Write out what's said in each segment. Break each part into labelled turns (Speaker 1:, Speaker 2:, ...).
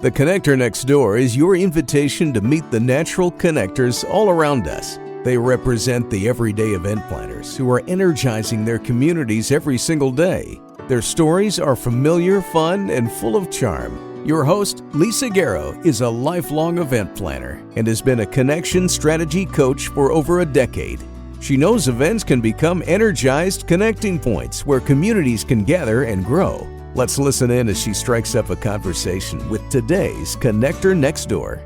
Speaker 1: The Connector Next Door is your invitation to meet the natural connectors all around us. They represent the everyday event planners who are energizing their communities every single day. Their stories are familiar, fun, and full of charm. Your host, Lisa Garrow, is a lifelong event planner and has been a connection strategy coach for over a decade. She knows events can become energized connecting points where communities can gather and grow. Let's listen in as she strikes up a conversation with today's Connector Next Door.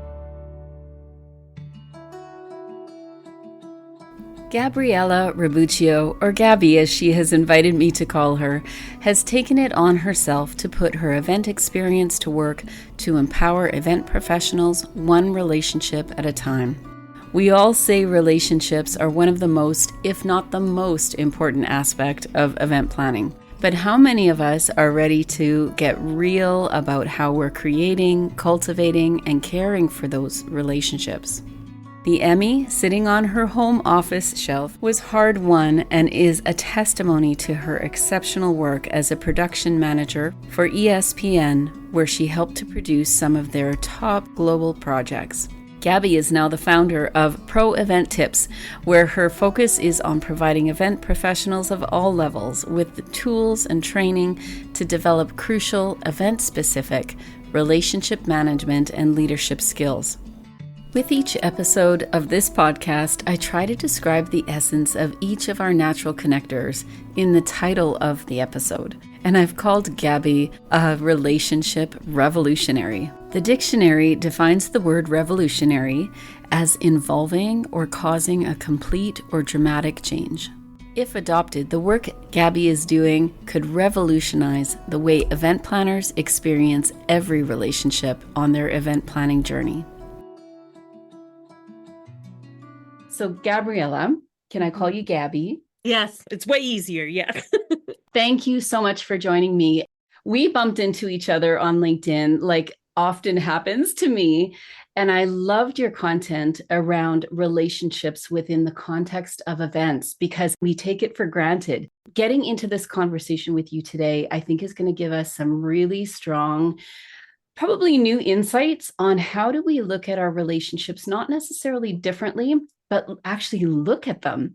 Speaker 2: Gabriella Robuccio, or Gabby as she has invited me to call her, has taken it on herself to put her event experience to work to empower event professionals one relationship at a time. We all say relationships are one of the most, if not the most important aspect of event planning. But how many of us are ready to get real about how we're creating, cultivating, and caring for those relationships? The Emmy, sitting on her home office shelf, was hard-won and is a testimony to her exceptional work as a production manager for ESPN, where she helped to produce some of their top global projects. Gabby is now the founder of ProEventTips, where her focus is on providing event professionals of all levels with the tools and training to develop crucial event-specific relationship management and leadership skills. With each episode of this podcast, I try to describe the essence of each of our natural connectors in the title of the episode. And I've called Gabby a relationship revolutionary. The dictionary defines the word revolutionary as involving or causing a complete or dramatic change. If adopted, the work Gabby is doing could revolutionize the way event planners experience every relationship on their event planning journey. So Gabriella, can I call you Gabby?
Speaker 3: Yes, it's way easier. Yes.
Speaker 2: Thank you so much for joining me. We bumped into each other on LinkedIn, like often happens to me. And I loved your content around relationships within the context of events because we take it for granted. Getting into this conversation with you today, I think is going to give us some really strong, probably new insights on how do we look at our relationships, not necessarily differently, but actually look at them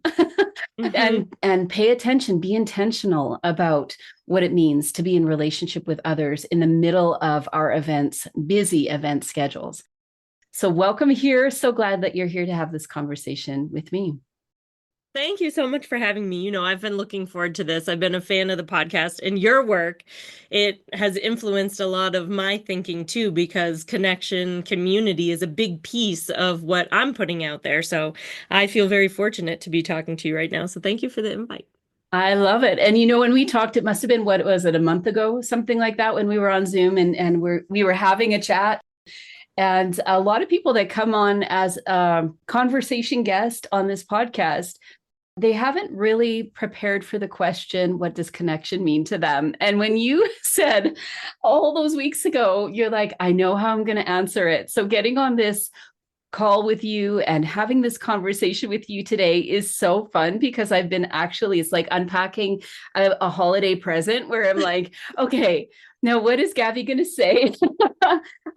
Speaker 2: and pay attention, be intentional about what it means to be in relationship with others in the middle of our events, busy event schedules. So welcome here. So glad that you're here to have this conversation with me.
Speaker 3: Thank you so much for having me. I've been looking forward to this. I've been a fan of the podcast and your work. It has influenced a lot of my thinking too, because connection, community is a big piece of what I'm putting out there. So I feel very fortunate to be talking to you right now. So thank you for the invite.
Speaker 2: I love it. And when we talked, it must have been, what was it, a month ago, something like that, when we were on Zoom and we were having a chat. And a lot of people that come on as a conversation guest on this podcast, they haven't really prepared for the question, what does connection mean to them? And when you said all those weeks ago, you're like, I know how I'm going to answer it. So getting on this call with you and having this conversation with you today is so fun because I've been it's like unpacking a holiday present where I'm like, okay, now what is Gabby going to say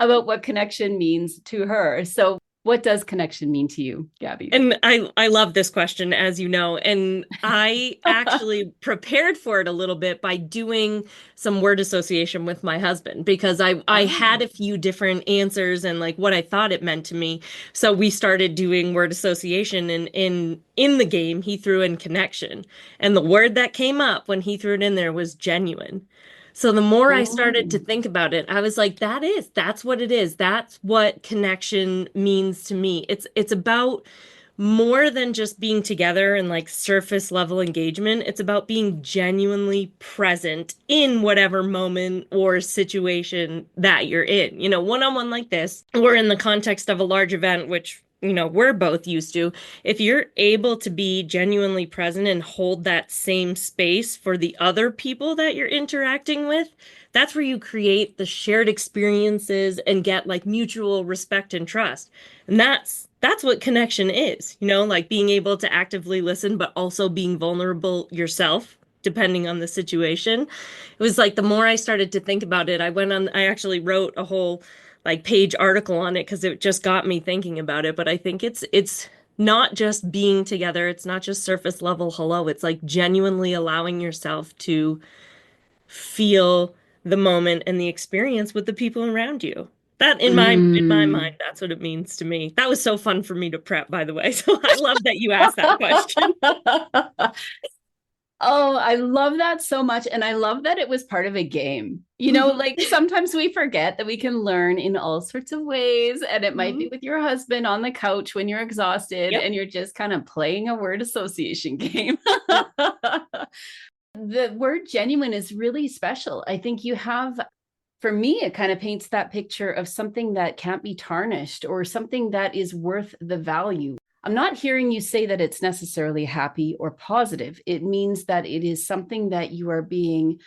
Speaker 2: about what connection means to her? So what does connection mean to you, Gabby?
Speaker 3: And I love this question, as you know, and I actually prepared for it a little bit by doing some word association with my husband, because I had a few different answers and like what I thought it meant to me. So we started doing word association, and in the game, he threw in connection. And the word that came up when he threw it in there was genuine. So the more I started to think about it, I was like, that's what it is. That's what connection means to me. It's about more than just being together and like surface level engagement. It's about being genuinely present in whatever moment or situation that you're in. One-on-one like this, or in the context of a large event, which we're both used to. If you're able to be genuinely present and hold that same space for the other people that you're interacting with, that's where you create the shared experiences and get like mutual respect and trust. And that's what connection is, like being able to actively listen, but also being vulnerable yourself. depending on the situation. It was like the more I started to think about it, I actually wrote a whole like page article on it because it just got me thinking about it. But I think it's not just being together, it's not just surface level hello, it's like genuinely allowing yourself to feel the moment and the experience with the people around you. That in my mind,
Speaker 2: Mm.
Speaker 3: that's what it means to me. That was so fun for me to prep, by the way. So I love that you asked that question.
Speaker 2: Oh, I love that so much. And I love that it was part of a game. You know,
Speaker 3: Mhm.
Speaker 2: like sometimes we forget that we can learn in all sorts of ways. And it might be
Speaker 3: Mhm.
Speaker 2: with your husband on the couch when you're exhausted
Speaker 3: Yep.
Speaker 2: and you're just kind of playing a word association game.
Speaker 3: Yep.
Speaker 2: The word genuine is really special. I think you have, for me, it kind of paints that picture of something that can't be tarnished or something that is worth the value. I'm not hearing you say that it's necessarily happy or positive. It means that it is something that you are being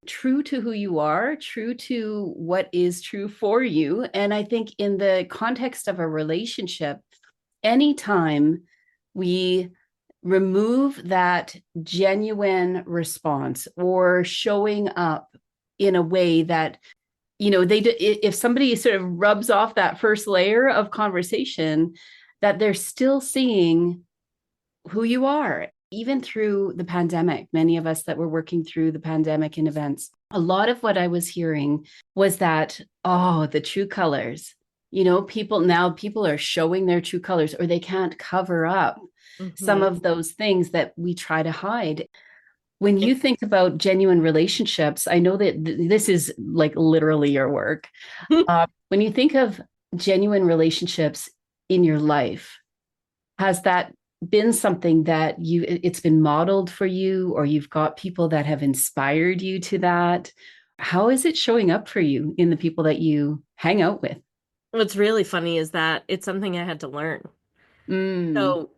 Speaker 2: true to who you are, true to what is true for you. And I think in the context of a relationship, anytime we remove that genuine response or showing up in a way that, you know, if somebody sort of rubs off that first layer of conversation, that they're still seeing who you are. Even through the pandemic, many of us that were working through the pandemic in events, a lot of what I was hearing was that, oh, the true colors, you know, people are showing their true colors, or they can't cover up some
Speaker 3: Mhm.
Speaker 2: of those things that we try to hide. When you think about genuine relationships, I know that this is like literally your work. When you think of genuine relationships in your life, has that been something that it's been modeled for you, or you've got people that have inspired you to that? How is it showing up for you in the people that you hang out with?
Speaker 3: What's really funny is that it's something I had to learn.
Speaker 2: Mm.
Speaker 3: So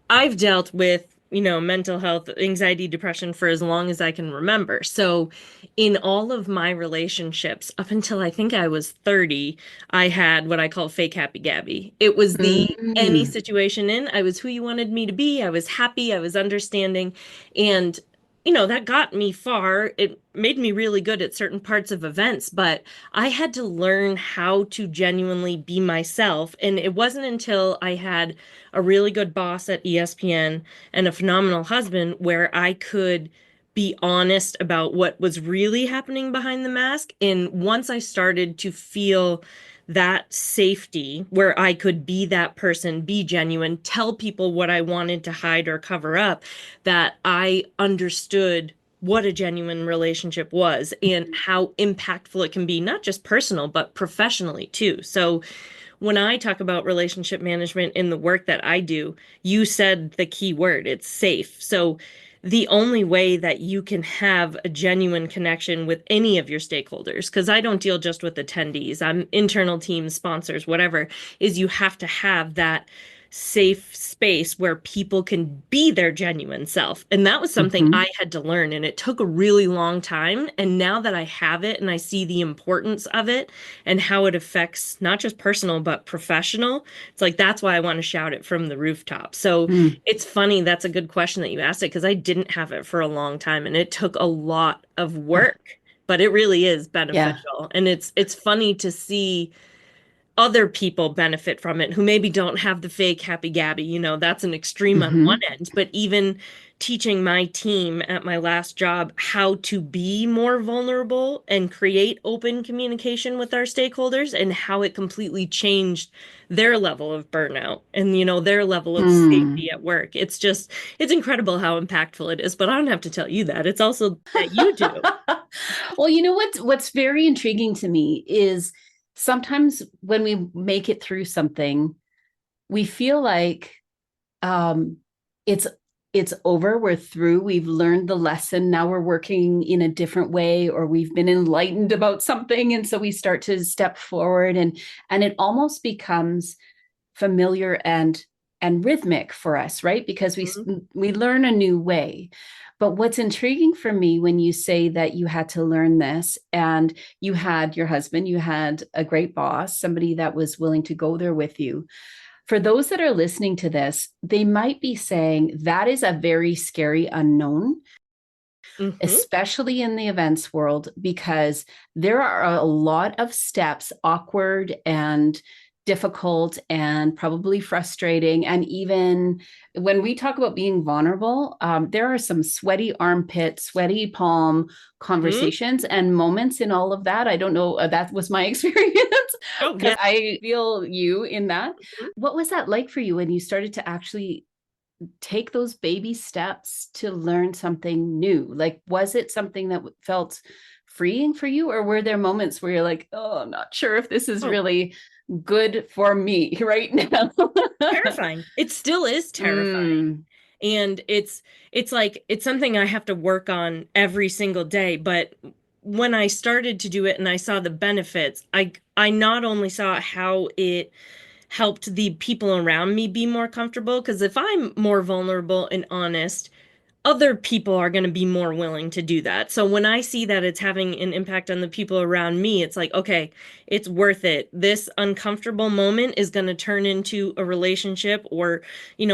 Speaker 3: I've dealt with, mental health, anxiety, depression for as long as I can remember. So in all of my relationships up until I think I was 30, I had what I call fake happy Gabby. It was the any
Speaker 2: Mm.
Speaker 3: situation I was who you wanted me to be. I was happy, I was understanding, and that got me far. It made me really good at certain parts of events, but I had to learn how to genuinely be myself. And it wasn't until I had a really good boss at ESPN and a phenomenal husband where I could be honest about what was really happening behind the mask. And once I started to feel that safety where I could be that person, be genuine, tell people what I wanted to hide or cover up, that I understood what a genuine relationship was and how impactful it can be, not just personal, but professionally too. So when I talk about relationship management in the work that I do, you said the key word, it's safe. So the only way that you can have a genuine connection with any of your stakeholders, because I don't deal just with attendees, I'm internal teams, sponsors, whatever, is you have to have that safe space where people can be their genuine self. And that was something
Speaker 2: Mhm.
Speaker 3: I had to learn. And it took a really long time. And now that I have it and I see the importance of it and how it affects not just personal, but professional, it's like that's why I want to shout it from the rooftop. So
Speaker 2: Mm.
Speaker 3: it's funny. That's a good question that you asked it because I didn't have it for a long time and it took a lot of work, but it really is
Speaker 2: Yeah.
Speaker 3: beneficial. And it's funny to see other people benefit from it who maybe don't have the fake happy Gabby. That's an extreme on one
Speaker 2: Hmm.
Speaker 3: end, but even teaching my team at my last job how to be more vulnerable and create open communication with our stakeholders and how it completely changed their level of burnout and, their level of
Speaker 2: Mm.
Speaker 3: safety at work. It's incredible how impactful it is, but I don't have to tell you that. It's also that you do.
Speaker 2: Well, you know what's very intriguing to me is sometimes when we make it through something, we feel like um, it's it's over. We're through. We've learned the lesson. Now we're working in a different way, or we've been enlightened about something, and so we start to step forward, and it almost becomes familiar and rhythmic for us, right? Because
Speaker 3: Mhm.
Speaker 2: we learn a new way. But what's intriguing for me when you say that you had to learn this, and you had your husband, you had a great boss, somebody that was willing to go there with you. For those that are listening to this, they might be saying that is a very scary unknown,
Speaker 3: Hmm.
Speaker 2: especially in the events world, because there are a lot of steps, awkward and difficult and probably frustrating. And even when we talk about being vulnerable, there are some sweaty armpit, sweaty palm
Speaker 3: Hmm.
Speaker 2: conversations and moments in all of that. I don't know, that was my experience
Speaker 3: Oh,
Speaker 2: because
Speaker 3: yeah.
Speaker 2: I feel you in that.
Speaker 3: Mhm.
Speaker 2: What was that like for you when you started to actually take those baby steps to learn something new? Like, was it something that felt freeing for you, or were there moments where you're like, oh, I'm not sure if this is
Speaker 3: Oh,
Speaker 2: really good for me right now?
Speaker 3: terrifying. It still is terrifying.
Speaker 2: Mm,
Speaker 3: And it's like it's something I have to work on every single day. But when I started to do it and I saw the benefits, I not only saw how it helped the people around me be more comfortable, because if I'm more vulnerable and honest, other people are going to be more willing to do that. So when I see that it's having an impact on the people around me, it's like, okay, it's worth it. This uncomfortable moment is going to turn into a relationship or,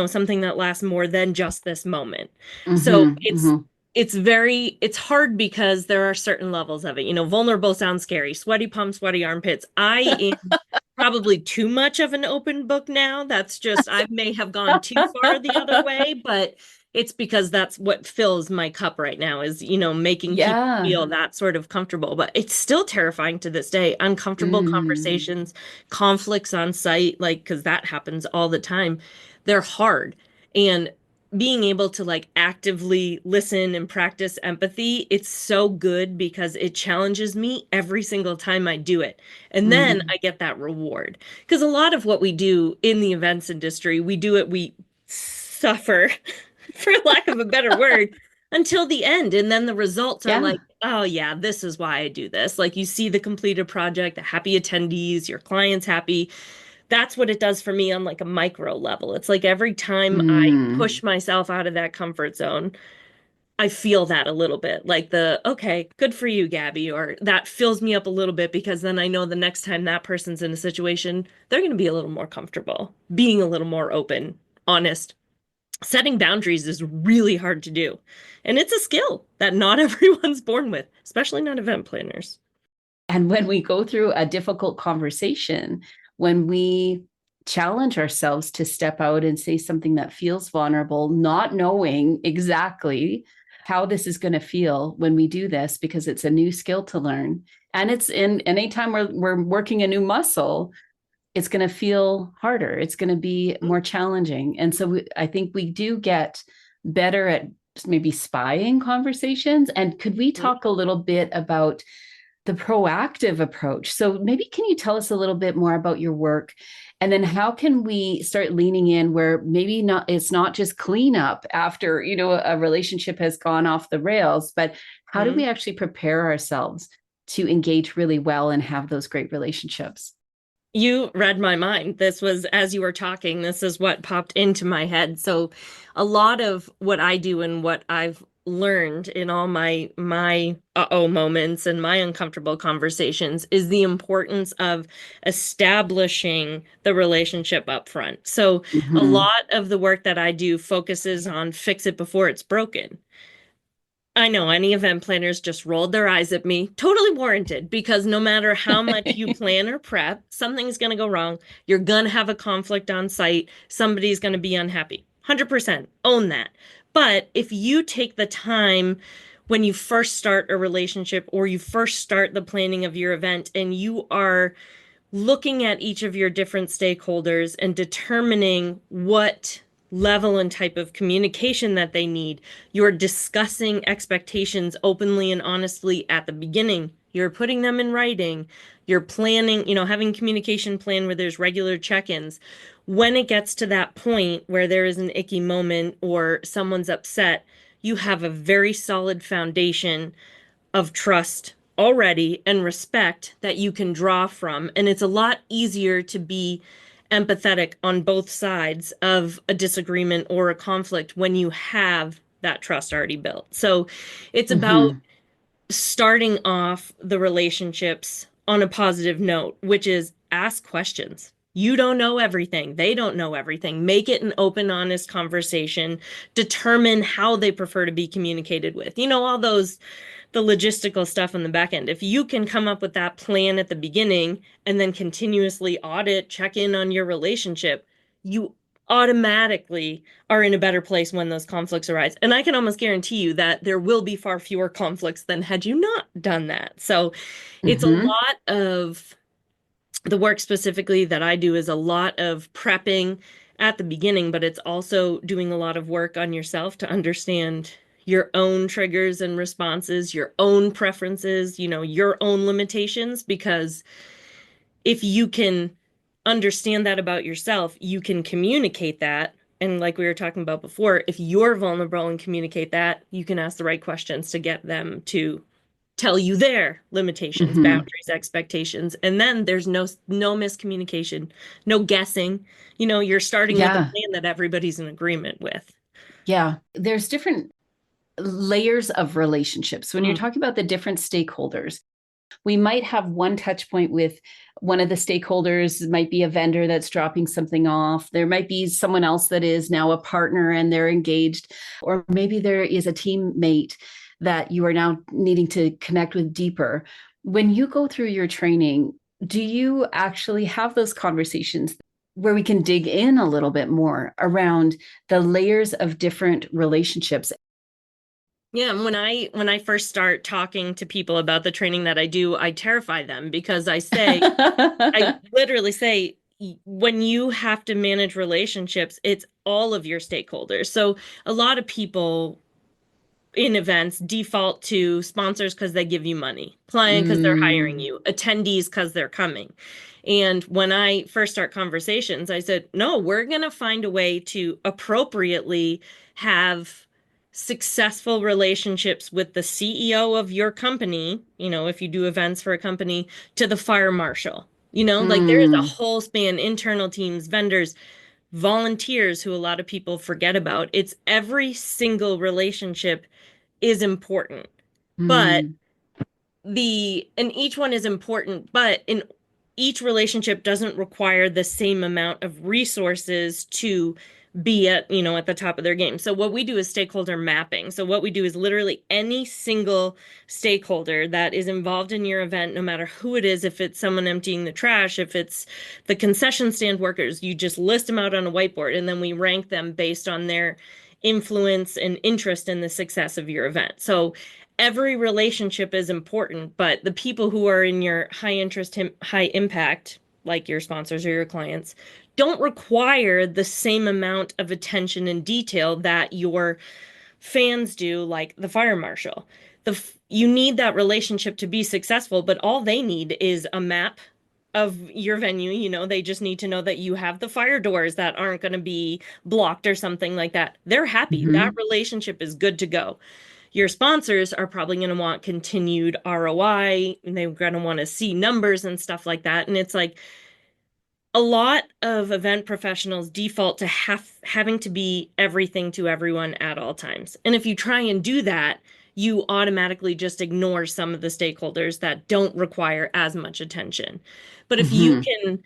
Speaker 3: something that lasts more than just this moment. So
Speaker 2: mhm, mhm.
Speaker 3: it's hard because there are certain levels of it. Vulnerable sounds scary. Sweaty palm, sweaty armpits. I am probably too much of an open book now. That's just, I may have gone too far the other way, but it's because that's what fills my cup right now is, making people
Speaker 2: Yeah.
Speaker 3: feel that sort of comfortable. But it's still terrifying to this day. Uncomfortable
Speaker 2: Mm,
Speaker 3: conversations, conflicts on site, like, because that happens all the time. They're hard. And being able to like actively listen and practice empathy, it's so good because it challenges me every single time I do it. And then
Speaker 2: mm.
Speaker 3: I get that reward. Because a lot of what we do in the events industry, we suffer for lack of a better word, until the end. And then the results are
Speaker 2: Yeah.
Speaker 3: like, oh, yeah, this is why I do this. Like you see the completed project, the happy attendees, your clients happy. That's what it does for me on like a micro level. It's like every time I
Speaker 2: Mm.
Speaker 3: push myself out of that comfort zone, I feel that a little bit like okay, good for you, Gabby, or that fills me up a little bit because then I know the next time that person's in a situation, they're going to be a little more comfortable, being a little more open, honest. Setting boundaries is really hard to do. And it's a skill that not everyone's born with, especially not event planners.
Speaker 2: And when we go through a difficult conversation, when we challenge ourselves to step out and say something that feels vulnerable, not knowing exactly how this is going to feel when we do this, because it's a new skill to learn. And it's in anytime we're working a new muscle, it's going to feel harder. It's going to be more challenging. And so I think we do get better at maybe spying conversations. And could we
Speaker 3: Mhm.
Speaker 2: talk a little bit about the proactive approach? So maybe can you tell us a little bit more about your work, and then how can we start leaning in where maybe not it's not just cleanup after a relationship has gone off the rails, but how do we
Speaker 3: Mhm.
Speaker 2: actually prepare ourselves to engage really well and have those great relationships?
Speaker 3: You read my mind. This was, as you were talking, this is what popped into my head. So, a lot of what I do and what I've learned in all my uh-oh moments and my uncomfortable conversations is the importance of establishing the relationship up front. So, a
Speaker 2: Mm-hmm.
Speaker 3: lot of the work that I do focuses on fix it before it's broken. I know any event planners just rolled their eyes at me. Totally warranted because no matter how much you plan or prep, something's going to go wrong. You're going to have a conflict on site. Somebody's going to be unhappy. 100% own that. But if you take the time when you first start a relationship or you first start the planning of your event and you are looking at each of your different stakeholders and determining what level and type of communication that they need. You're discussing expectations openly and honestly at the beginning. You're putting them in writing. You're planning, having communication plan where there's regular check-ins. When it gets to that point where there is an icky moment or someone's upset, you have a very solid foundation of trust already and respect that you can draw from. And it's a lot easier to be empathetic on both sides of a disagreement or a conflict when you have that trust already built. So it's about
Speaker 2: Mm-hmm.
Speaker 3: starting off the relationships on a positive note, which is ask questions. You don't know everything. They don't know everything. Make it an open, honest conversation. Determine how they prefer to be communicated with. All those, the logistical stuff on the back end. If you can come up with that plan at the beginning and then continuously audit, check in on your relationship, you automatically are in a better place when those conflicts arise. And I can almost guarantee you that there will be far fewer conflicts than had you not done that. So it's a
Speaker 2: Mm-hmm.
Speaker 3: lot of the work specifically that I do is a lot of prepping at the beginning, but it's also doing a lot of work on yourself to understand your own triggers and responses, your own preferences, your own limitations, because if you can understand that about yourself, you can communicate that. And like we were talking about before, if you're vulnerable and communicate that, you can ask the right questions to get them to tell you their limitations,
Speaker 2: Mm-hmm.
Speaker 3: boundaries, expectations. And then there's no miscommunication, no guessing. You're starting with a
Speaker 2: Yeah.
Speaker 3: plan that everybody's in agreement with.
Speaker 2: Yeah. There's different layers of relationships. When you're
Speaker 3: Mm.
Speaker 2: talking about the different stakeholders, we might have one touch point with one of the stakeholders. It might be a vendor that's dropping something off. There might be someone else that is now a partner and they're engaged, or maybe there is a teammate that you are now needing to connect with deeper. When you go through your training, do you actually have those conversations where we can dig in a little bit more around the layers of different relationships?
Speaker 3: Yeah, and when I first start talking to people about the training that I do, I terrify them because I literally say, when you have to manage relationships, it's all of your stakeholders. So a lot of people in events default to sponsors because they give you money, client because they're hiring
Speaker 2: Mm,
Speaker 3: you, attendees because they're coming. And when I first start conversations, I said, no, we're going to find a way to appropriately have successful relationships with the CEO of your company, if you do events for a company, to the fire marshal. Like there is a
Speaker 2: mm,
Speaker 3: whole span, internal teams, vendors, volunteers who a lot of people forget about. It's every single relationship is important, but
Speaker 2: mm,
Speaker 3: and each one is important, but in each relationship doesn't require the same amount of resources to be at the top of their game. So what we do is stakeholder mapping. So what we do is literally any single stakeholder that is involved in your event, no matter who it is, if it's someone emptying the trash, if it's the concession stand workers, you just list them out on a whiteboard and then we rank them based on their influence and interest in the success of your event. So every relationship is important, but the people who are in your high interest, high impact, like your sponsors or your clients, don't require the same amount of attention and detail that your fans do, like the fire marshal. You need that relationship to be successful, but all they need is a map of your venue. They just need to know that you have the fire doors that aren't going to be blocked or something like that. They're happy. That
Speaker 2: mhm,
Speaker 3: relationship is good to go. Your sponsors are probably going to want continued ROI, and they're going to want to see numbers and stuff like that. And it's like a lot of event professionals default to having to be everything to everyone at all times. And if you try and do that, you automatically just ignore some of the stakeholders that don't require as much attention. But if you
Speaker 2: mhm,
Speaker 3: can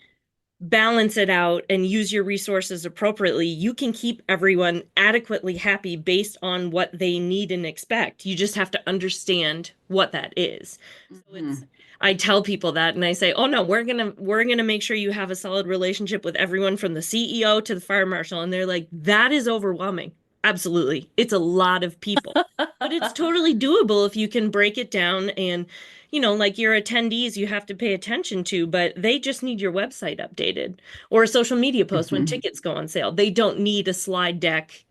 Speaker 3: balance it out and use your resources appropriately, you can keep everyone adequately happy based on what they need and expect. You just have to understand what that is. So
Speaker 2: mhm.
Speaker 3: I tell people that and I say, "Oh no, we're going to make sure you have a solid relationship with everyone from the CEO to the fire marshal." And they're like, "That is overwhelming." Absolutely. It's a lot of people. But it's totally doable if you can break it down and like your attendees you have to pay attention to, but they just need your website updated or a social media post when
Speaker 2: Mhm.
Speaker 3: tickets go on sale. They don't need a slide deck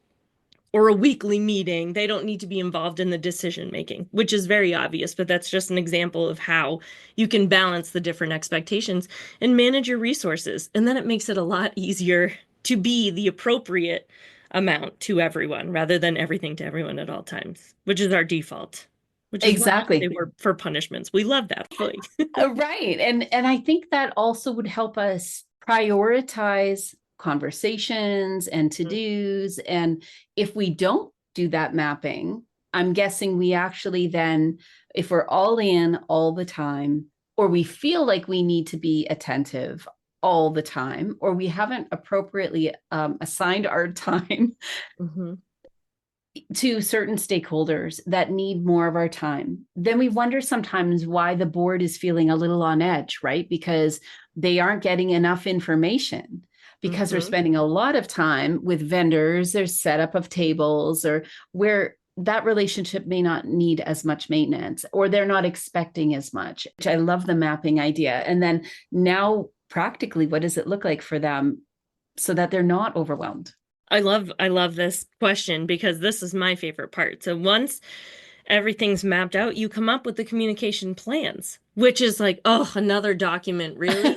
Speaker 3: or a weekly meeting. They don't need to be involved in the decision making, which is very obvious, but that's just an example of how you can balance the different expectations and manage your resources. And then it makes it a lot easier to be the appropriate amount to everyone rather than everything to everyone at all times, which is our default, which is why they
Speaker 2: Exactly.
Speaker 3: were for punishments. We love that fully.
Speaker 2: Right. And I think that also would help us prioritize conversations and to-dos. And if we don't do that mapping, I'm guessing we actually then, if we're all in all the time, or we feel like we need to be attentive, all the time, or we haven't appropriately assigned our time
Speaker 3: Mm-hmm.
Speaker 2: to certain stakeholders that need more of our time, then we wonder sometimes why the board is feeling a little on edge, right? Because they aren't getting enough information, because they're
Speaker 3: Mm-hmm.
Speaker 2: spending a lot of time with vendors, there's setup of tables, or where that relationship may not need as much maintenance, or they're not expecting as much. Which I love the mapping idea. And then now, practically, what does it look like for them so that they're not overwhelmed?
Speaker 3: I love this question because this is my favorite part. So once everything's mapped out, you come up with the communication plans, which is like, oh, another document, really?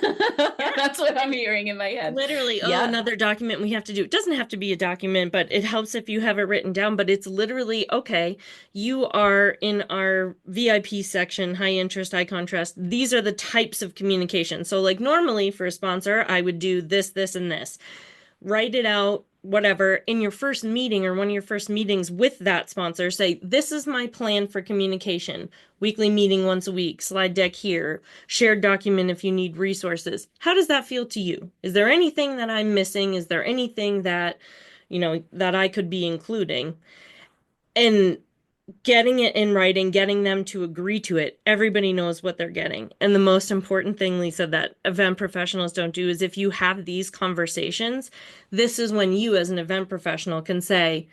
Speaker 2: That's what I'm hearing in my head.
Speaker 3: Literally, oh,
Speaker 2: Yeah.
Speaker 3: another document we have to do. It doesn't have to be a document, but it helps if you have it written down. But it's literally, okay, you are in our VIP section, high interest, high contrast. These are the types of communication. So, like, normally for a sponsor, I would do this, this, and this. Write it out, whatever, in your first meeting or one of your first meetings with that sponsor. Say, this is my plan for communication. Weekly meeting once a week, slide deck here, shared document if you need resources. How does that feel to you? Is there anything that I'm missing? Is there anything that, that I could be including? And getting it in writing, getting them to agree to it, everybody knows what they're getting. And the most important thing, Lisa, that event professionals don't do is if you have these conversations, this is when you, as an event professional, can say,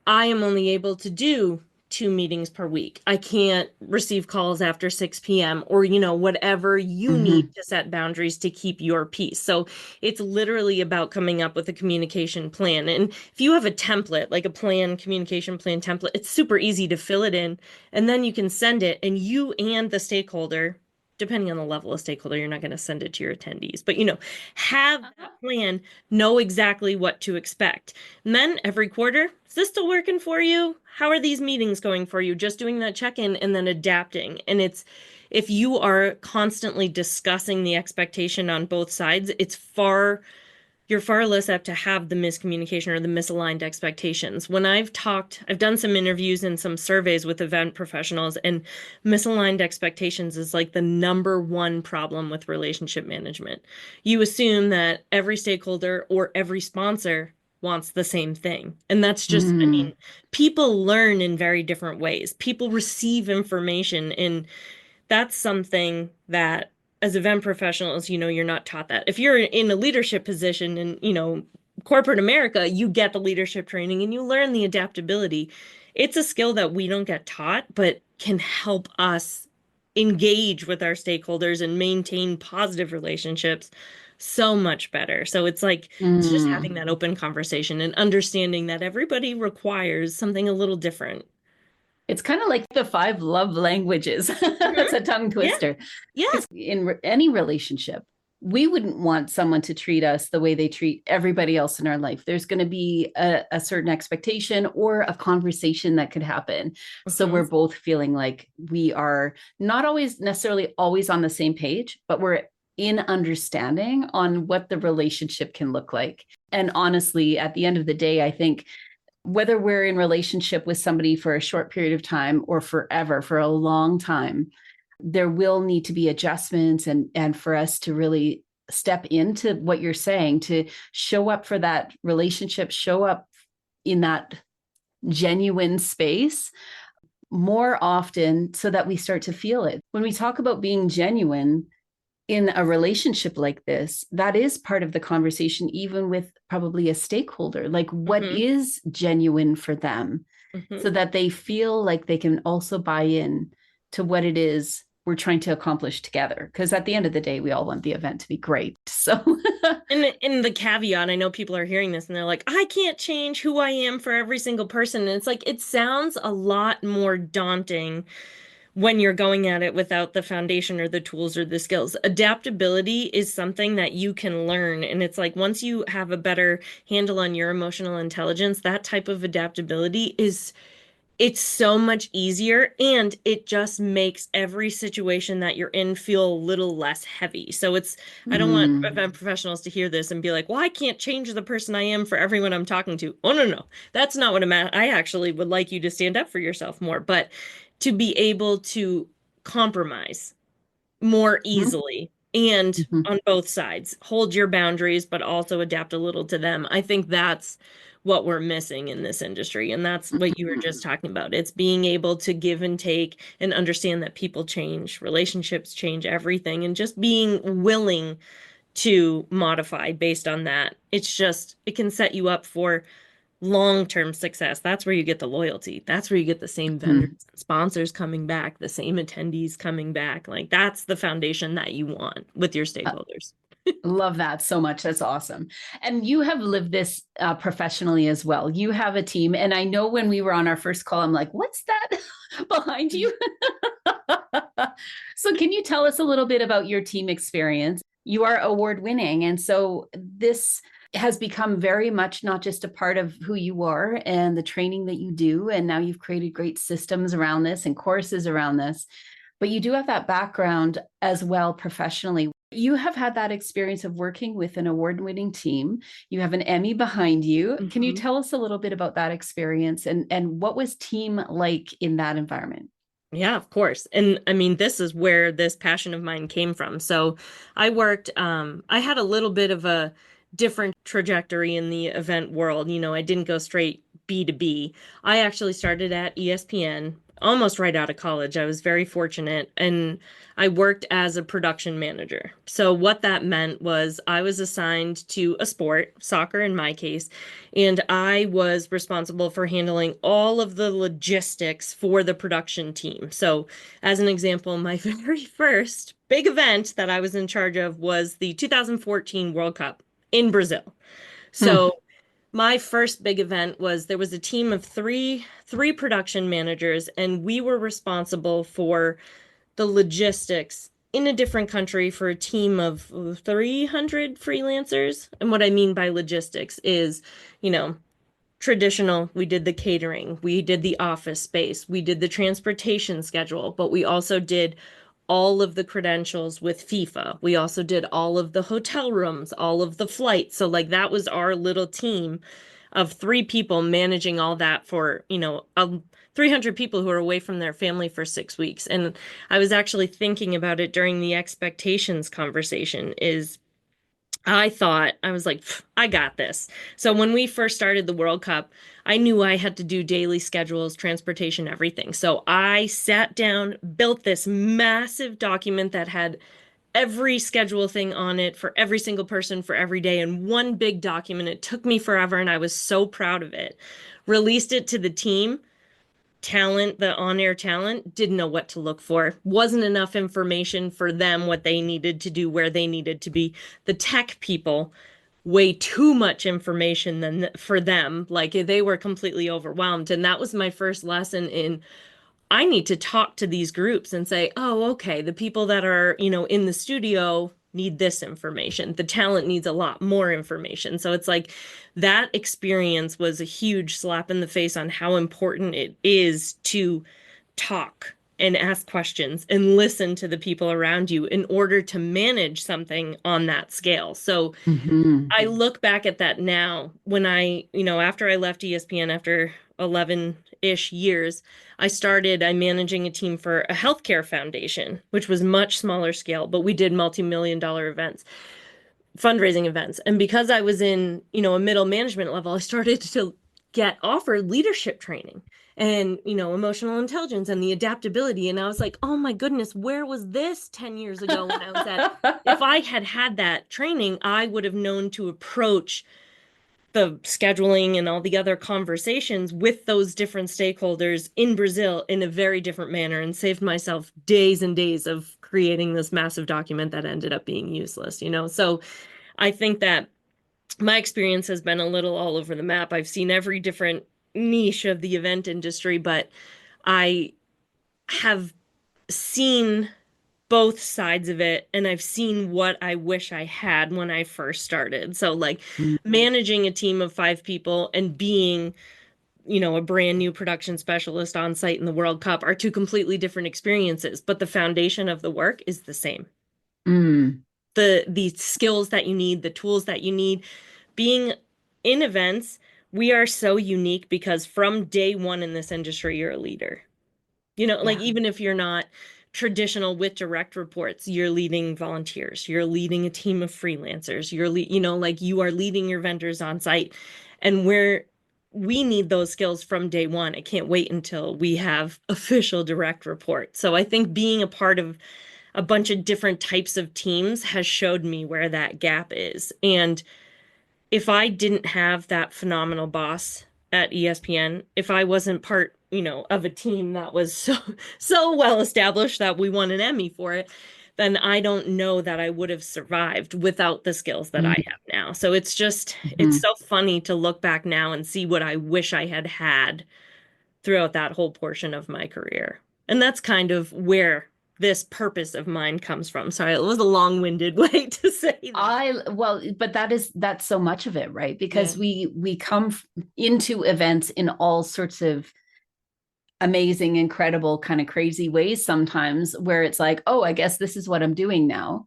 Speaker 3: I am only able to do 2 meetings per week. I can't receive calls after 6 p.m. or, whatever you need
Speaker 2: Mm-hmm.
Speaker 3: to set boundaries to keep your peace. So it's literally about coming up with a communication plan. And if you have a template, like a plan, communication plan template, it's super easy to fill it in. And then you can send it, and you and the stakeholder, depending on the level of stakeholder, you're not going to send it to your attendees, but have that plan, know exactly what to expect. And then every quarter, is this still working for you? How are these meetings going for you? Just doing that check-in and then adapting. And if you are constantly discussing the expectation on both sides, you're far less apt to have the miscommunication or the misaligned expectations. When I've done some interviews and some surveys with event professionals, and misaligned expectations is like the number one problem with relationship management. You assume that every stakeholder or every sponsor wants the same thing. And that's just, I
Speaker 2: Mm.
Speaker 3: mean, people learn in very different ways. People receive information, and that's something that as event professionals, you're not taught that. If you're in a leadership position in, corporate America, you get the leadership training and you learn the adaptability. It's a skill that we don't get taught, but can help us engage with our stakeholders and maintain positive relationships so much better. So it's just having
Speaker 2: Mm.
Speaker 3: that open conversation and understanding that everybody requires something a little different.
Speaker 2: It's kind of like the five love languages.
Speaker 3: Mhm.
Speaker 2: That's a tongue
Speaker 3: Yeah.
Speaker 2: twister.
Speaker 3: Yeah.
Speaker 2: Because in any relationship, we wouldn't want someone to treat us the way they treat everybody else in our life. There's going to be a certain expectation or a conversation that could happen. So
Speaker 3: Mhm.
Speaker 2: we're both feeling like we are not always necessarily always on the same page, but we're in understanding on what the relationship can look like. And honestly, at the end of the day, I think whether we're in relationship with somebody for a short period of time or forever, for a long time, there will need to be adjustments, and for us to really step into what you're saying, to show up for that relationship, show up in that genuine space more often so that we start to feel it. When we talk about being genuine in a relationship like this, that is part of the conversation, even with probably a stakeholder, like what
Speaker 3: Mhm.
Speaker 2: is genuine for them,
Speaker 3: Mhm.
Speaker 2: so that they feel like they can also buy in to what it is we're trying to accomplish together. Because at the end of the day, we all want the event to be great. So,
Speaker 3: And in the caveat, I know people are hearing this and they're like, I can't change who I am for every single person. And it's like, it sounds a lot more daunting when you're going at it without the foundation or the tools or the skills. Adaptability is something that you can learn. And it's like, once you have a better handle on your emotional intelligence, that type of adaptability it's so much easier, and it just makes every situation that you're in feel a little less heavy. So I don't want
Speaker 2: mm,
Speaker 3: event professionals to hear this and be like, well, I can't change the person I am for everyone I'm talking to. Oh, no, no. That's not what I'm at. I actually would like you to stand up for yourself more, but to be able to compromise more
Speaker 2: mhm.
Speaker 3: easily. and
Speaker 2: Mhm.
Speaker 3: on both sides, hold your boundaries, but also adapt a little to them. I think that's what we're missing in this industry. And that's what you were just talking about. It's being able to give and take and understand that people change, relationships change, everything, and just being willing to modify based on that. It's just, it can set you up for long-term success. That's where you get the loyalty. That's where you get the same vendors
Speaker 2: Mhm.
Speaker 3: and sponsors coming back, the same attendees coming back. Like that's the foundation that you want with your stakeholders.
Speaker 2: Love that so much. That's awesome. And you have lived this professionally as well. You have a team. And I know when we were on our first call, I'm like, what's that behind you? So, can you tell us a little bit about your team experience? You are award winning. And so, this has become very much not just a part of who you are and the training that you do. And now you've created great systems around this and courses around this. But you do have that background as well professionally. You have had that experience of working with an award-winning team. You have an Emmy behind you. Can you
Speaker 3: Mhm.
Speaker 2: tell us a little bit about that experience and what was team like in that environment?
Speaker 3: Yeah, of course. And I mean, this is where this passion of mine came from. So I had a little bit of a different trajectory in the event world. I didn't go straight B2B. I actually started at ESPN almost right out of college. I was very fortunate and I worked as a production manager. So what that meant was I was assigned to a sport, soccer in my case, and I was responsible for handling all of the logistics for the production team. So, as an example, my very first big event that I was in charge of was the 2014 World Cup in Brazil.
Speaker 2: Hmm.
Speaker 3: So, my first big event was there was a team of three production managers, and we were responsible for the logistics in a different country for a team of 300 freelancers. And what I mean by logistics is, you know, traditional, we did the catering, we did the office space, we did the transportation schedule, but we also did all of the credentials with FIFA. We also did all of the hotel rooms, all of the flights. So, like, that was our little team of three people managing all that for, 300 people who are away from their family for 6 weeks. And I was actually thinking about it during the expectations conversation is I thought, I was like, I got this. So when we first started the World Cup, I knew I had to do daily schedules, transportation, everything. So I sat down, built this massive document that had every schedule thing on it for every single person for every day in one big document. It took me forever and I was so proud of it. Released it to the team talent, the on-air talent, didn't know what to look for. Wasn't enough information for them, what they needed to do, where they needed to be. The tech people, way too much information than for them. Like they were completely overwhelmed. And that was my first lesson in I need to talk to these groups and say, oh, okay, the people that are, in the studio need this information. The talent needs a lot more information. So it's like that experience was a huge slap in the face on how important it is to talk and ask questions and listen to the people around you in order to manage something on that scale. So
Speaker 2: Hmm.
Speaker 3: I look back at that now when after I left ESPN after 11-ish years, I'm managing a team for a healthcare foundation, which was much smaller scale, but we did multi-million dollar events, fundraising events. And because I was in, a middle management level, I started to get offered leadership training and, emotional intelligence and the adaptability. And I was like, oh my goodness, where was this 10 years ago when I was at, if I had had that training, I would have known to approach the scheduling and all the other conversations with those different stakeholders in Brazil in a very different manner and saved myself days and days of creating this massive document that ended up being useless. So I think that my experience has been a little all over the map. I've seen every different niche of the event industry, but I have seen both sides of it and I've seen what I wish I had when I first started. So like managing a team of 5 people and being, a brand new production specialist on site in the World Cup are two completely different experiences, but the foundation of the work is the same.
Speaker 2: Mm.
Speaker 3: The skills that you need, the tools that you need, being in events, we are so unique because from day one in this industry, you're a leader. Like
Speaker 2: Yeah.
Speaker 3: even if you're not traditional with direct reports. You're leading volunteers, you're leading a team of freelancers, like you are leading your vendors on site. And we need those skills from day one. I can't wait until we have official direct reports. So I think being a part of a bunch of different types of teams has showed me where that gap is. And if I didn't have that phenomenal boss at ESPN, if I wasn't part, of a team that was so well established that we won an Emmy for it, then I don't know that I would have survived without the skills that I have now. So it's
Speaker 2: Mhm.
Speaker 3: so funny to look back now and see what I wish I had had throughout that whole portion of my career. And that's kind of where this purpose of mine comes from. Sorry, it was a long-winded way to say that.
Speaker 2: But that's so much of it, right?
Speaker 3: Yeah.
Speaker 2: Because we come into events in all sorts of amazing, incredible, kind of crazy ways sometimes, where it's like, oh, I guess this is what I'm doing now.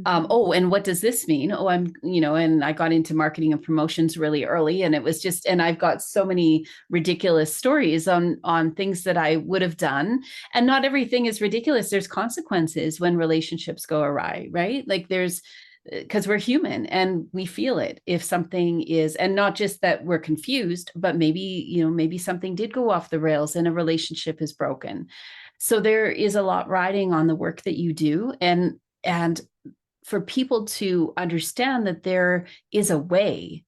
Speaker 2: Oh, and what does this mean? Oh, and I got into marketing and promotions really early, and it was just, and I've got so many ridiculous stories on things that I would have done. And not everything is ridiculous. There's consequences when relationships go awry, right? Like there's, because we're human and we feel it if something is, and not just that we're confused, but maybe something did go off the rails and a relationship is broken. So there is a lot riding on the work that you do, and for people to understand that there is a way,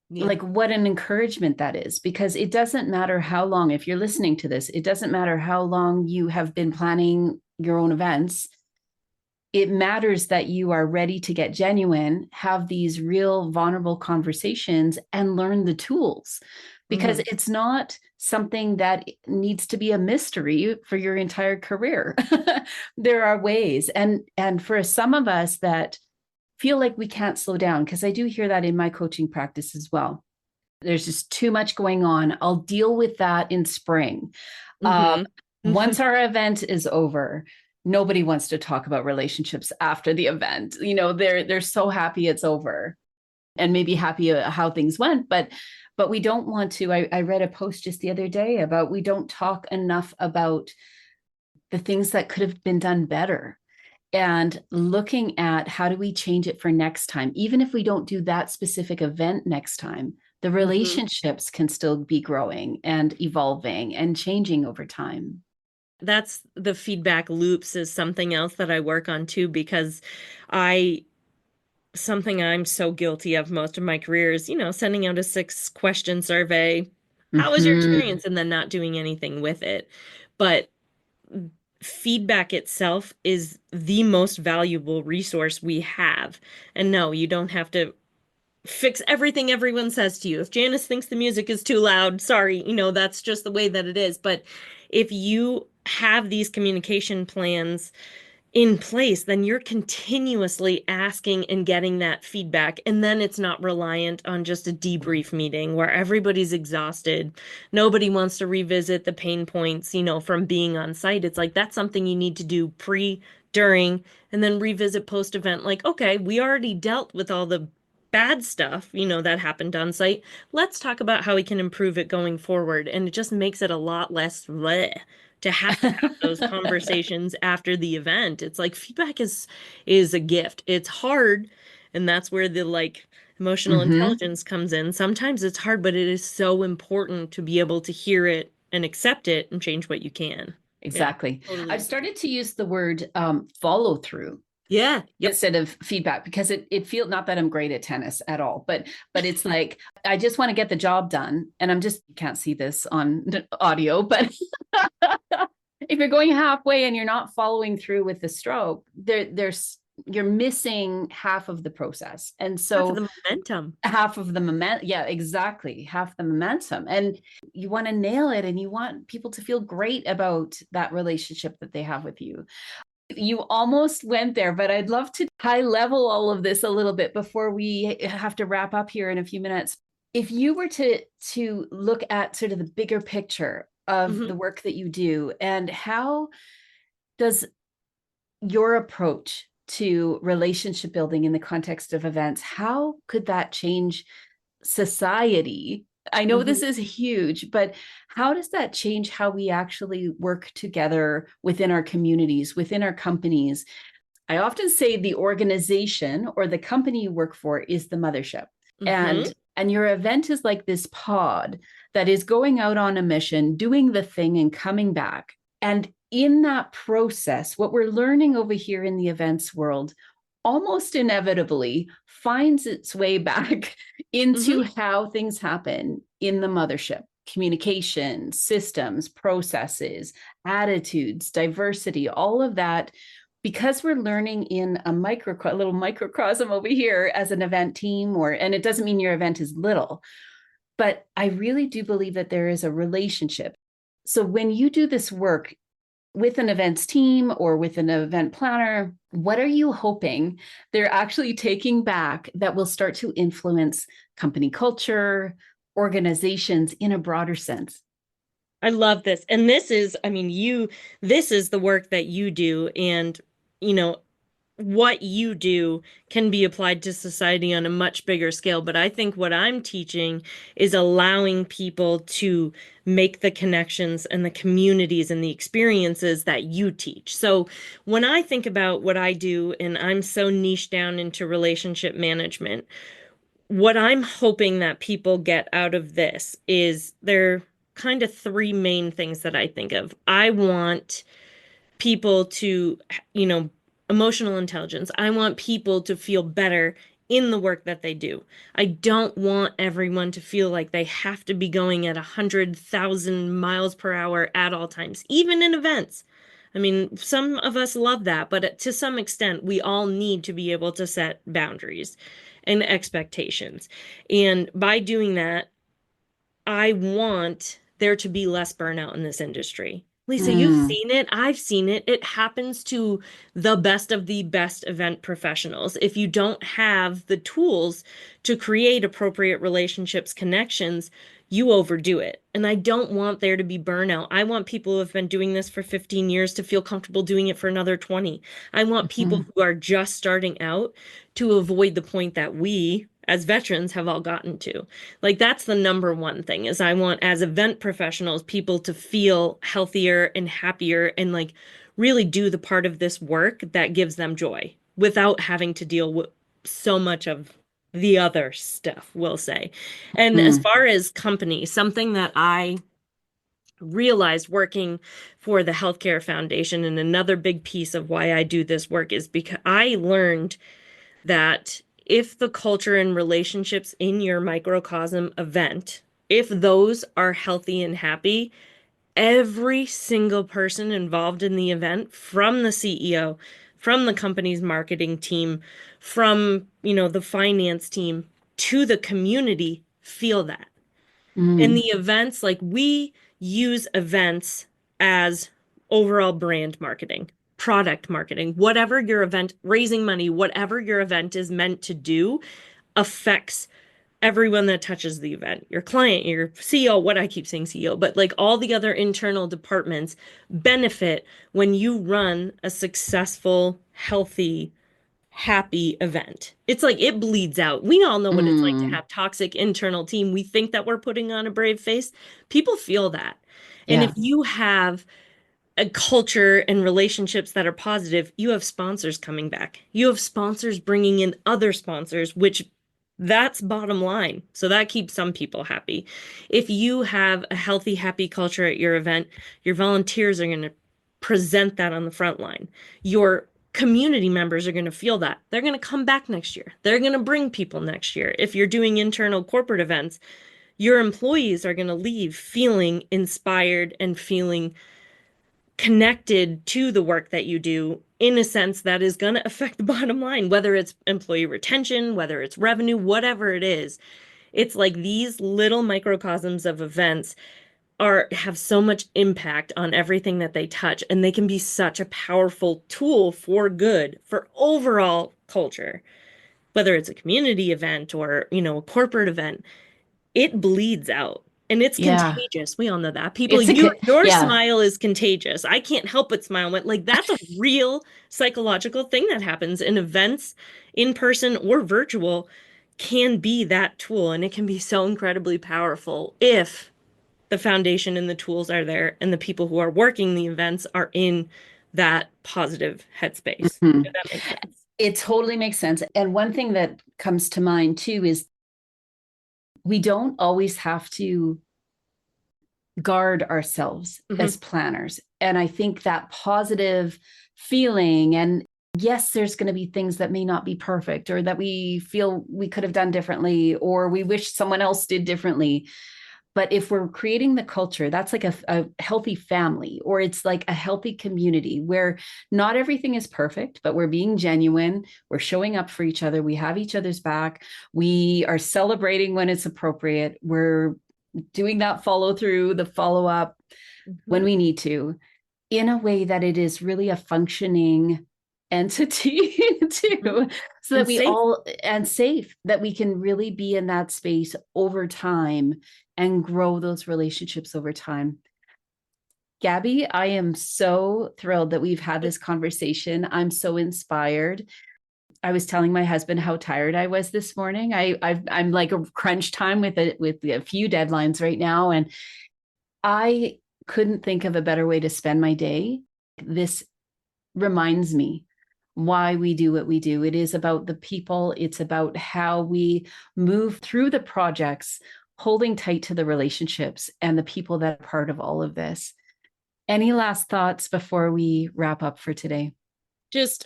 Speaker 3: Yeah.
Speaker 2: like what an encouragement that is, because it doesn't matter how long, if you're listening to this, it doesn't matter how long you have been planning your own events. It matters that you are ready to get genuine, have these real vulnerable conversations, and learn the tools, because it's not something that needs to be a mystery for your entire career. There are ways. And for some of us that feel like we can't slow down, because I do hear that in my coaching practice as well. There's just too much going on. I'll deal with that in spring.
Speaker 3: Mm-hmm.
Speaker 2: Once our event is over, nobody wants to talk about relationships after the event. They're so happy it's over, and maybe happy how things went, but we don't want to. I read a post just the other day about we don't talk enough about the things that could have been done better, and looking at how do we change it for next time. Even if we don't do that specific event next time, the relationships can still be growing and evolving and changing over time.
Speaker 3: That's the feedback loops is something else that I work on too, because I something I'm so guilty of most of my career is, sending out a 6-question survey. How was your
Speaker 2: Mm-hmm.
Speaker 3: experience? And then not doing anything with it. But feedback itself is the most valuable resource we have. And no, you don't have to fix everything everyone says to you. If Janice thinks the music is too loud, sorry, that's just the way that it is. But if you have these communication plans in place, then you're continuously asking and getting that feedback. And then it's not reliant on just a debrief meeting where everybody's exhausted. Nobody wants to revisit the pain points, from being on site. It's like that's something you need to do pre, during, and then revisit post event. Like, okay, we already dealt with all the bad stuff, that happened on site. Let's talk about how we can improve it going forward. And it just makes it a lot less bleh to have those conversations after the event. It's like feedback is a gift. It's hard, and that's where the emotional
Speaker 2: Mm-hmm.
Speaker 3: intelligence comes in. Sometimes it's hard, but it is so important to be able to hear it and accept it and change what you can. Yeah,
Speaker 2: Exactly.
Speaker 3: totally
Speaker 2: I've
Speaker 3: agree.
Speaker 2: started to use the word follow through
Speaker 3: Yeah, yep.
Speaker 2: instead of feedback, because it feels, not that I'm great at tennis at all, but it's like I just want to get the job done, and I'm just, you can't see this on audio, but if you're going halfway and you're not following through with the stroke, there's you're missing half of the process. And
Speaker 3: Half of
Speaker 2: so
Speaker 3: the momentum.
Speaker 2: half of the momentum, yeah, exactly, half the momentum. And you want to nail it, and you want people to feel great about that relationship that they have with you. You almost went there, but I'd love to high level all of this a little bit before we have to wrap up here in a few minutes. If you were to look at sort of the bigger picture of
Speaker 3: Mhm.
Speaker 2: the work that you do, and how does your approach to relationship building in the context of events, how could that change society I know
Speaker 3: Mhm.
Speaker 2: this is huge, but how does that change how we actually work together within our communities, within our companies? I often say the organization or the company you work for is the mothership.
Speaker 3: Mhm.
Speaker 2: And your event is like this pod that is going out on a mission, doing the thing and coming back. And in that process, what we're learning over here in the events world almost inevitably finds its way back into
Speaker 3: Mhm.
Speaker 2: how things happen in the mothership: communication, systems, processes, attitudes, diversity, all of that. Because we're learning in a little microcosm over here as an event team, and it doesn't mean your event is little, but I really do believe that there is a relationship. So when you do this work with an events team or with an event planner, what are you hoping they're actually taking back that will start to influence company culture, organizations in a broader sense?
Speaker 3: I love this. And this is, I mean, this is the work that you do. And, you know, what you do can be applied to society on a much bigger scale. But I think what I'm teaching is allowing people to make the connections and the communities and the experiences that you teach. So when I think about what I do, and I'm so niche down into relationship management, what I'm hoping that people get out of this is there kind of three main things that I think of. I want people to, you know, emotional intelligence. I want people to feel better in the work that they do. I don't want everyone to feel like they have to be going at 100,000 miles per hour at all times, even in events. I mean, some of us love that, but to some extent, we all need to be able to set boundaries and expectations. And by doing that, I want there to be less burnout in this industry. Lisa, you've
Speaker 2: Mm,
Speaker 3: seen it. I've seen it. It happens to the best event professionals. If you don't have the tools to create appropriate relationships, connections, you overdo it. And I don't want there to be burnout. I want people who have been doing this for 15 years to feel comfortable doing it for another 20. I want people
Speaker 2: mhm,
Speaker 3: who are just starting out to avoid the point that we, as veterans, have all gotten to. Like that's the number one thing is I want as event professionals people to feel healthier and happier and like really do the part of this work that gives them joy without having to deal with so much of the other stuff, we'll say. And as
Speaker 2: mm,
Speaker 3: far as companies, something that I realized working for the Healthcare Foundation and another big piece of why I do this work is because I learned that if the culture and relationships in your microcosm event, if those are healthy and happy, every single person involved in the event, from the CEO, from the company's marketing team, from, the finance team to the community, feel that. In the
Speaker 2: mm,
Speaker 3: events, like we use events as overall brand marketing, product marketing, whatever your event, raising money, whatever your event is meant to do, affects everyone that touches the event, your client, your CEO, what I keep saying CEO, but like all the other internal departments benefit when you run a successful, healthy, happy event. It's like it bleeds out. We all know what it's like to
Speaker 2: mm.
Speaker 3: have toxic internal team. We think that we're putting on a brave face. People feel that. And if
Speaker 2: Yeah.
Speaker 3: you have a culture and relationships that are positive, you have sponsors coming back. You have sponsors bringing in other sponsors, which that's bottom line. So that keeps some people happy. If you have a healthy, happy culture at your event, your volunteers are going to present that on the front line. Your community members are going to feel that. They're going to come back next year. They're going to bring people next year. If you're doing internal corporate events, your employees are going to leave feeling inspired and feeling connected to the work that you do in a sense that is going to affect the bottom line, whether it's employee retention, whether it's revenue, whatever it is. It's like these little microcosms of events are have so much impact on everything that they touch, and they can be such a powerful tool for good for overall culture, whether it's a community event or, a corporate event. It bleeds out and it's
Speaker 2: Yeah.
Speaker 3: contagious. We all know that. People,
Speaker 2: It's
Speaker 3: your
Speaker 2: yeah.
Speaker 3: smile is contagious. I can't help but smile. Like that's a real psychological thing that happens in events, in person or virtual. can be that tool, and it can be so incredibly powerful if the foundation and the tools are there and the people who are working the events are in that positive headspace.
Speaker 2: Mhm.
Speaker 3: If that makes sense.
Speaker 2: It totally makes sense. And one thing that comes to mind too is we don't always have to guard ourselves as planners. And I think that positive feeling, and yes, there's going to be things that may not be perfect or that we feel we could have done differently or we wish someone else did differently. But if we're creating the culture, that's like a healthy family, or it's like a healthy community where not everything is perfect, but we're being genuine. We're showing up for each other. We have each other's back. We are celebrating when it's appropriate. We're doing that follow through, the follow up when we need to, in a way that it is really a functioning entity too, so that
Speaker 3: And
Speaker 2: we
Speaker 3: safe.
Speaker 2: all, and safe, that we can really be in that space over time and grow those relationships over time. Gabby, I am so thrilled that we've had this conversation. I'm so inspired. I was telling my husband how tired I was this morning. I'm like a crunch time with a few deadlines right now, and I couldn't think of a better way to spend my day. This reminds me why we do what we do. It is about the people. It's about how we move through the projects, holding tight to the relationships and the people that are part of all of this. Any last thoughts before we wrap up for today?
Speaker 3: Just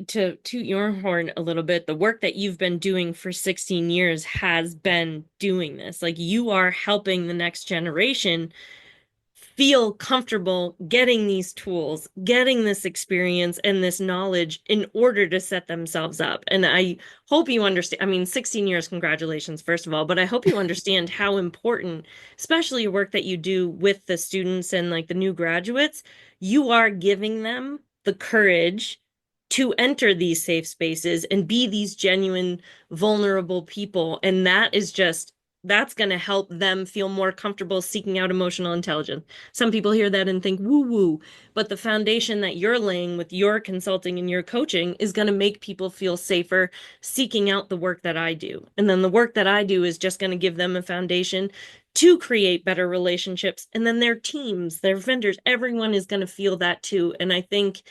Speaker 3: to toot your horn a little bit, the work that you've been doing for 16 years has been doing this. Like, you are helping the next generation feel comfortable getting these tools, getting this experience and this knowledge in order to set themselves up. And I hope you understand. I mean, 16 years, congratulations, first of all, but I hope you understand how important, especially your work that you do with the students and like the new graduates, you are giving them the courage to enter these safe spaces and be these genuine, vulnerable people. And that is just, that's going to help them feel more comfortable seeking out emotional intelligence. Some people hear that and think woo woo, but the foundation that you're laying with your consulting and your coaching is going to make people feel safer seeking out the work that I do. And then the work that I do is just going to give them a foundation to create better relationships. And then their teams, their vendors, everyone is going to feel that too. And I think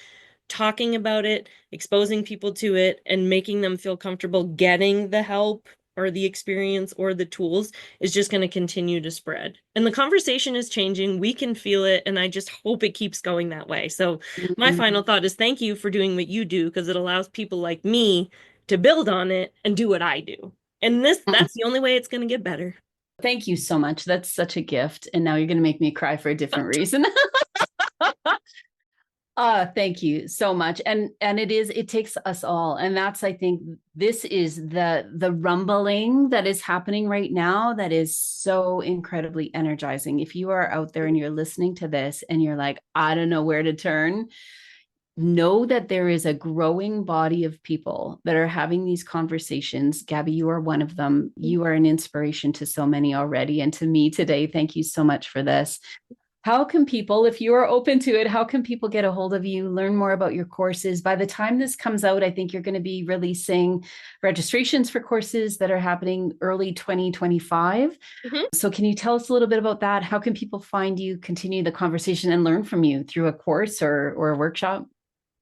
Speaker 3: talking about it, exposing people to it, and making them feel comfortable getting the help or the experience or the tools is just going to continue to spread. And the conversation is changing. We can feel it. And I just hope it keeps going that way. So my final thought is thank you for doing what you do, because it allows people like me to build on it and do what I do. And that's the only way it's going to get better.
Speaker 2: Thank you so much. That's such a gift. And now you're going to make me cry for a different reason. Thank you so much. And it takes us all. And that's, I think this is the rumbling that is happening right now that is so incredibly energizing. If you are out there and you're listening to this and you're like, I don't know where to turn, know that there is a growing body of people that are having these conversations. Gabby, you are one of them. You are an inspiration to so many already. And to me today, thank you so much for this. How can people, if you are open to it, how can people get a hold of you, learn more about your courses? By the time this comes out, I think you're going to be releasing registrations for courses that are happening early 2025. So can you tell us a little bit about that? How can people find you, continue the conversation, and learn from you through a course or a workshop?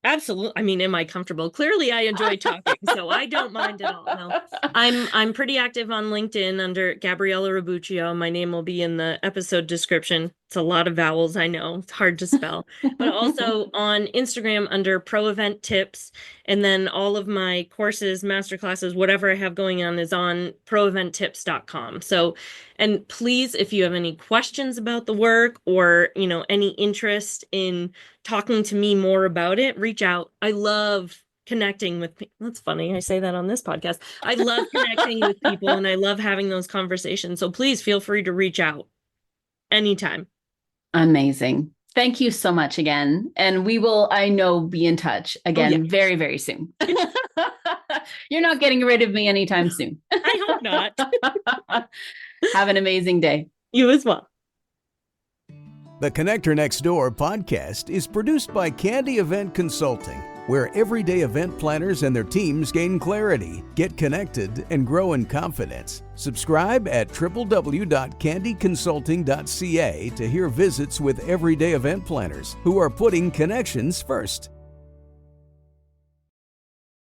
Speaker 3: Absolutely. I mean, am I comfortable? Clearly, I enjoy talking, so I don't mind at all. No, I'm pretty active on LinkedIn under Gabriella Robuccio. My name will be in the episode description. It's a lot of vowels, I know. It's hard to spell. But also on Instagram under ProEventTips. And then all of my courses, masterclasses, whatever I have going on is on ProEventTips.com. So, and please, if you have any questions about the work or, any interest in talking to me more about it, reach out. I love connecting with people. That's funny. I say that on this podcast. I love connecting with people and I love having those conversations. So please feel free to reach out anytime.
Speaker 2: Amazing. Thank you so much again. And we will, I know, be in touch again very, very soon. You're not getting rid of me anytime soon.
Speaker 3: I hope not.
Speaker 2: Have an amazing day.
Speaker 3: You as well.
Speaker 1: The Connector Next Door podcast is produced by Candy Event Consulting, where everyday event planners and their teams gain clarity, get connected, and grow in confidence. Subscribe at www.candyconsulting.ca to hear visits with everyday event planners who are putting connections first.